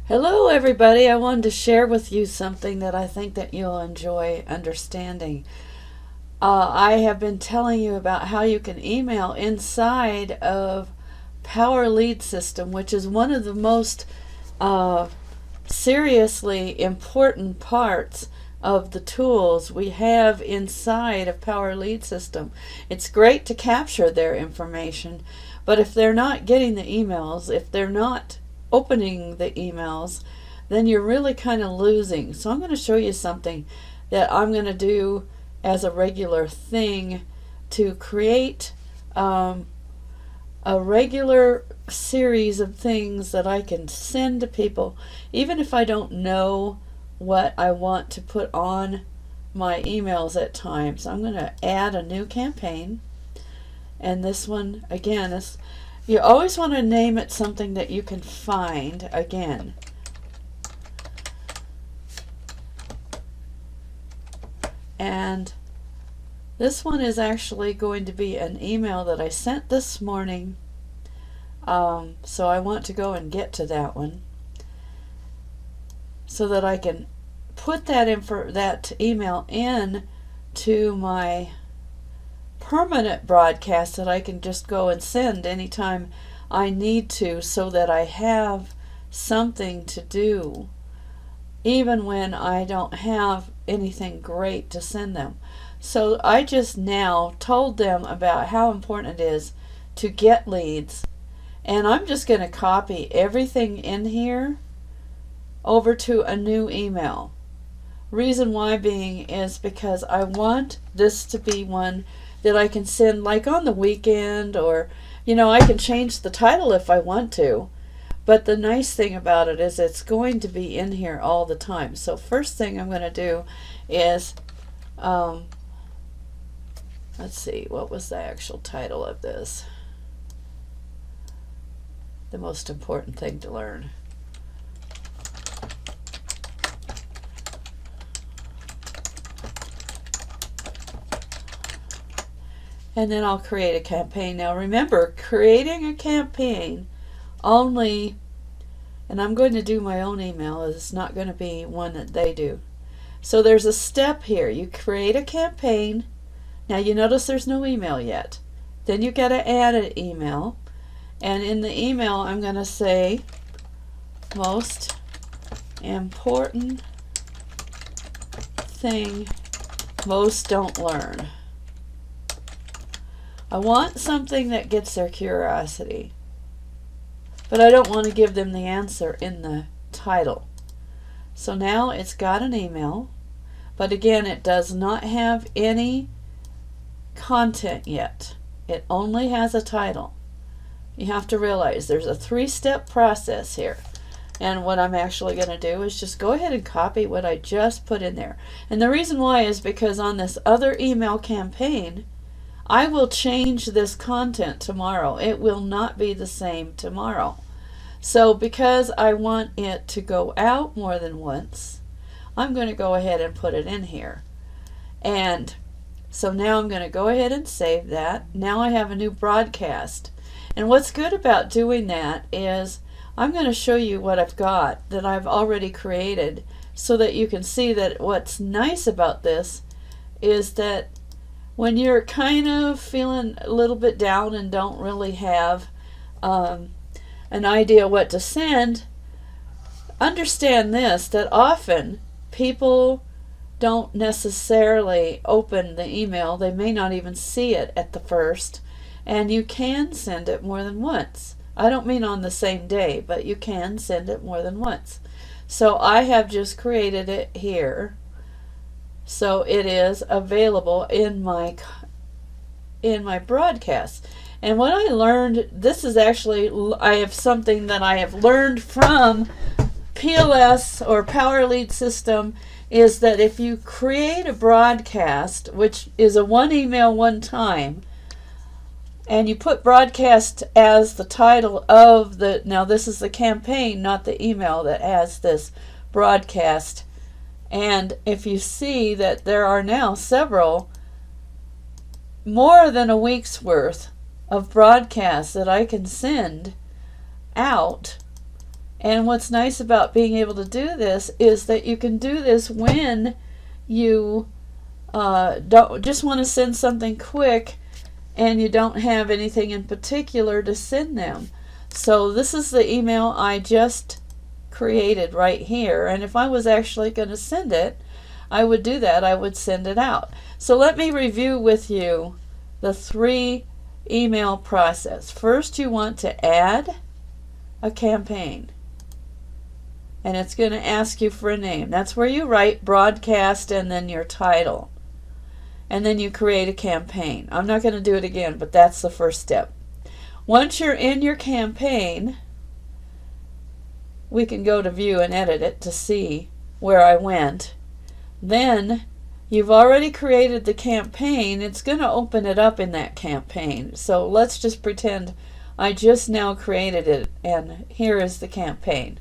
Hello everybody, I wanted to share with you something that I think that you'll enjoy understanding. I have been telling you about how you can email inside of Power Lead System, which is one of the most seriously important parts of the tools we have inside of Power Lead System. It's great to capture their information, but if they're not getting the emails, if they're not opening the emails, then you're really kind of losing. So I'm going to show you something that I'm going to do as a regular thing to create a regular series of things that I can send to people, even if I don't know what I want to put on my emails at times. I'm going to add a new campaign, and this one again is, you always want to name it something that you can find again. And this one is actually going to be an email that I sent this morning. So I want to go and get to that one so that I can put that email in to my permanent broadcast that I can just go and send anytime I need to, so that I have something to do even when I don't have anything great to send them. So I just now told them about how important it is to get leads, and I'm just going to copy everything in here over to a new email. Reason why being is because I want this to be one that I can send like on the weekend, or I can change the title if I want to. But the nice thing about it is it's going to be in here all the time. So first thing I'm going to do is, let's see, what was the actual title of this? The most important thing to learn. And then I'll create a campaign. Now remember, creating a campaign only, and I'm going to do my own email, it's not going to be one that they do. So there's a step here. You create a campaign. Now you notice there's no email yet. Then you got to add an email. And in the email I'm going to say, most important thing most don't learn. I want something that gets their curiosity, but I don't want to give them the answer in the title. So now it's got an email, but again, it does not have any content yet. It only has a title. You have to realize there's a 3-step process here. And what I'm actually going to do is just go ahead and copy what I just put in there. And the reason why is because on this other email campaign, I will change this content tomorrow. It will not be the same tomorrow. So because I want it to go out more than once, I'm going to go ahead and put it in here. And so now I'm going to go ahead and save that. Now I have a new broadcast. And what's good about doing that is I'm going to show you what I've got that I've already created, so that you can see that what's nice about this is that when you're kind of feeling a little bit down and don't really have an idea what to send, understand this, that often people don't necessarily open the email. They may not even see it at the first, and you can send it more than once. I don't mean on the same day, but you can send it more than once. So I have just created it here. So it is available in my broadcast. And what I learned, this is actually, I have something that I have learned from PLS or Power Lead System, is that if you create a broadcast, which is a one email one time, and you put broadcast as the title of the, now this is the campaign, not the email that has this broadcast. And if you see that there are now several, more than a week's worth of broadcasts that I can send out, And what's nice about being able to do this is that you can do this when you don't just want to send something quick and you don't have anything in particular to send them. So this is the email I just created right here, and if I was actually going to send it, I would do that. I would send it out. So let me review with you the 3 email process. First, you want to add a campaign, and it's going to ask you for a name. That's where you write broadcast and then your title, and then you create a campaign. I'm not going to do it again, but that's the first step. Once you're in your campaign, we can go to view and edit it to see where I went. Then you've already created the campaign. It's going to open it up in that campaign. So let's just pretend I just now created it, and here is the campaign.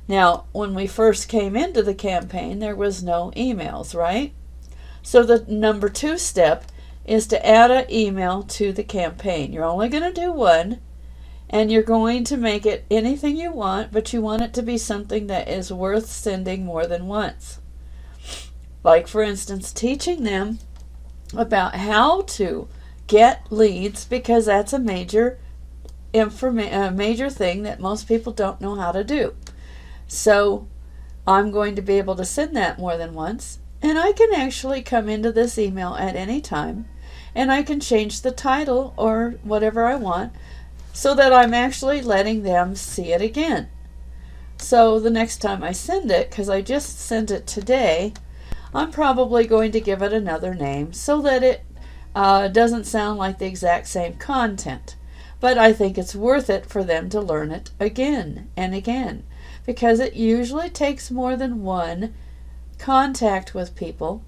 Now, when we first came into the campaign, there was no emails, right? So the number 2 step is to add an email to the campaign. You're only going to do one, and you're going to make it anything you want, but you want it to be something that is worth sending more than once. Like, for instance, teaching them about how to get leads, because that's a major thing that most people don't know how to do. So I'm going to be able to send that more than once, and I can actually come into this email at any time, and I can change the title or whatever I want so that I'm actually letting them see it again. So the next time I send it, because I just sent it today, I'm probably going to give it another name so that it doesn't sound like the exact same content. But I think it's worth it for them to learn it again and again, because it usually takes more than one contact with people.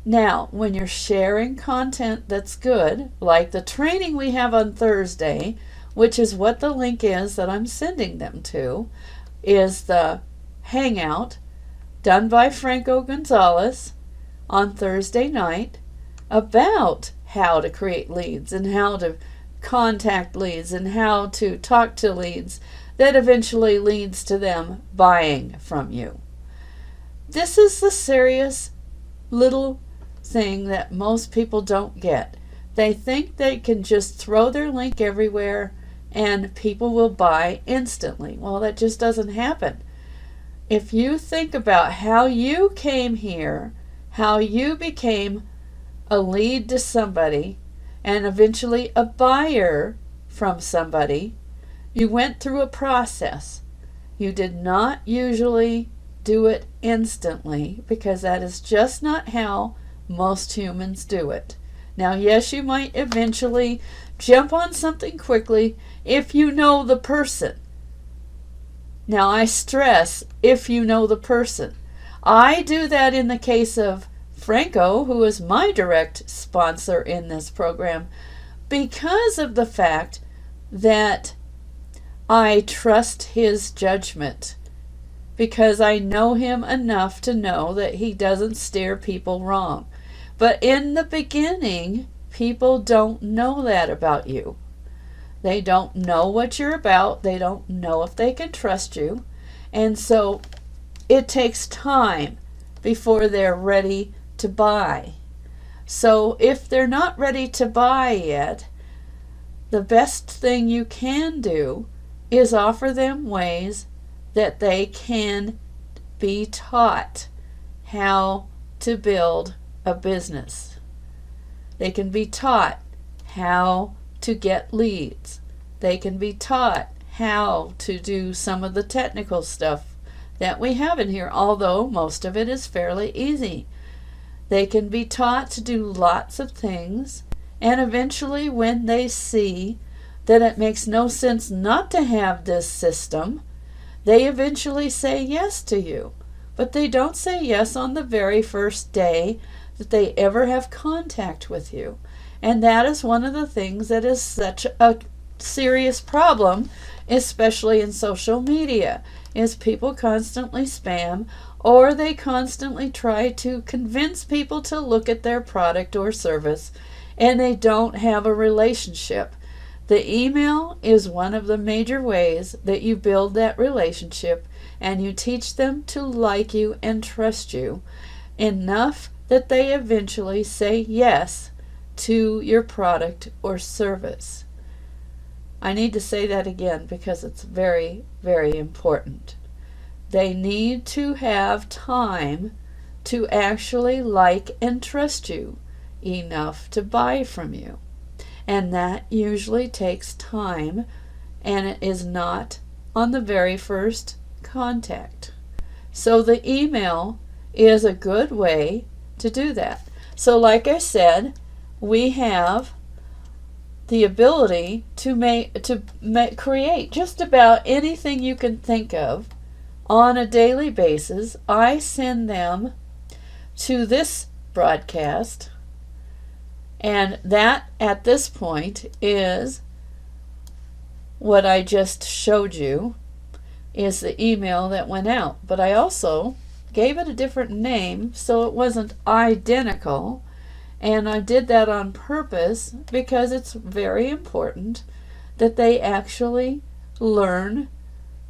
Now, when you're sharing content that's good, like the training we have on Thursday, which is what the link is that I'm sending them to, is the Hangout done by Franco Gonzalez on Thursday night about how to create leads and how to contact leads and how to talk to leads that eventually leads to them buying from you. This is the serious little thing that most people don't get. They think they can just throw their link everywhere and people will buy instantly. Well, that just doesn't happen. If you think about how you came here, how you became a lead to somebody and eventually a buyer from somebody, you went through a process. You did not usually do it instantly, because that is just not how most humans do it. Now, yes, you might eventually jump on something quickly if you know the person. Now, I stress, if you know the person. I do that in the case of Franco, who is my direct sponsor in this program, because of the fact that I trust his judgment, because I know him enough to know that he doesn't steer people wrong. But in the beginning, people don't know that about you. They don't know what you're about. They don't know if they can trust you. And so it takes time before they're ready to buy. So if they're not ready to buy yet, the best thing you can do is offer them ways that they can be taught how to build a business. They can be taught how to get leads. They can be taught how to do some of the technical stuff that we have in here, although most of it is fairly easy. They can be taught to do lots of things, and eventually when they see that it makes no sense not to have this system, they eventually say yes to you. But they don't say yes on the very first day that they ever have contact with you. And that is one of the things that is such a serious problem, especially in social media, is people constantly spam, or they constantly try to convince people to look at their product or service, and they don't have a relationship. The email is one of the major ways that you build that relationship, and you teach them to like you and trust you enough that they eventually say yes to your product or service. I need to say that again because it's very, very important. They need to have time to actually like and trust you enough to buy from you. And that usually takes time, and it is not on the very first contact. So the email is a good way to do that. So like I said, we have the ability to create just about anything you can think of on a daily basis. I send them to this broadcast, and that at this point is what I just showed you, is the email that went out. But I also gave it a different name so it wasn't identical, and I did that on purpose because it's very important that they actually learn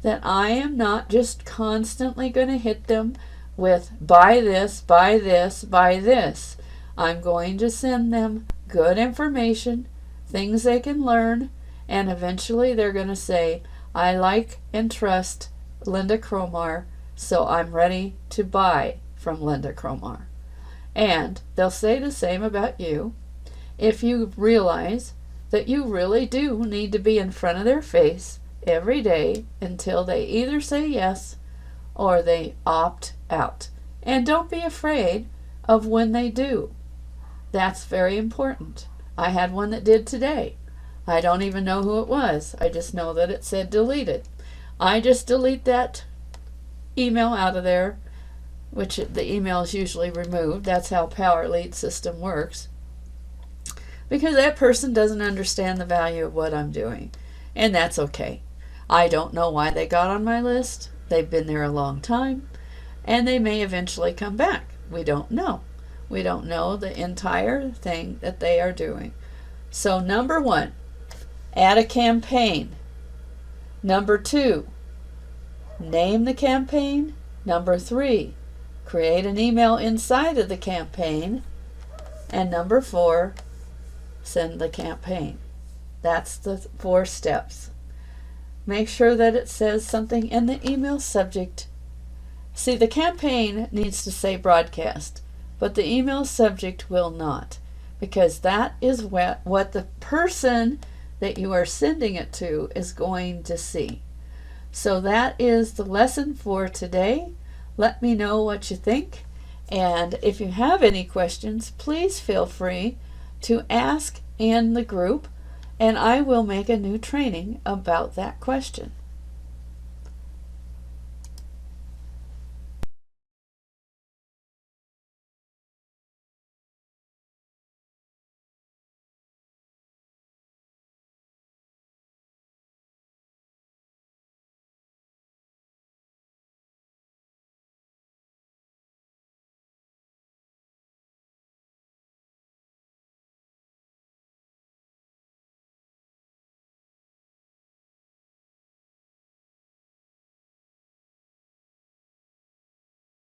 that I am not just constantly going to hit them with buy this, buy this, buy this. I'm going to send them good information, things they can learn, and eventually they're going to say, I like and trust Lynda Cromar, so I'm ready to buy from Lynda Cromar. And they'll say the same about you if you realize that you really do need to be in front of their face every day until they either say yes or they opt out. And don't be afraid of when they do. That's very important. I had one that did today. I don't even know who it was. I just know that it said deleted. I just delete that email out of there, which the email is usually removed. That's how Power Lead system works. Because that person doesn't understand the value of what I'm doing. And that's okay. I don't know why they got on my list. They've been there a long time. And they may eventually come back. We don't know. We don't know the entire thing that they are doing. So number 1, add a campaign. Number 2, name the campaign. Number 3, create an email inside of the campaign. And number 4, send the campaign. That's the 4 steps. Make sure that it says something in the email subject. See, the campaign needs to say broadcast, but the email subject will not, because that is what the person that you are sending it to is going to see. So that is the lesson for today. Let me know what you think, and if you have any questions, please feel free to ask in the group, and I will make a new training about that question.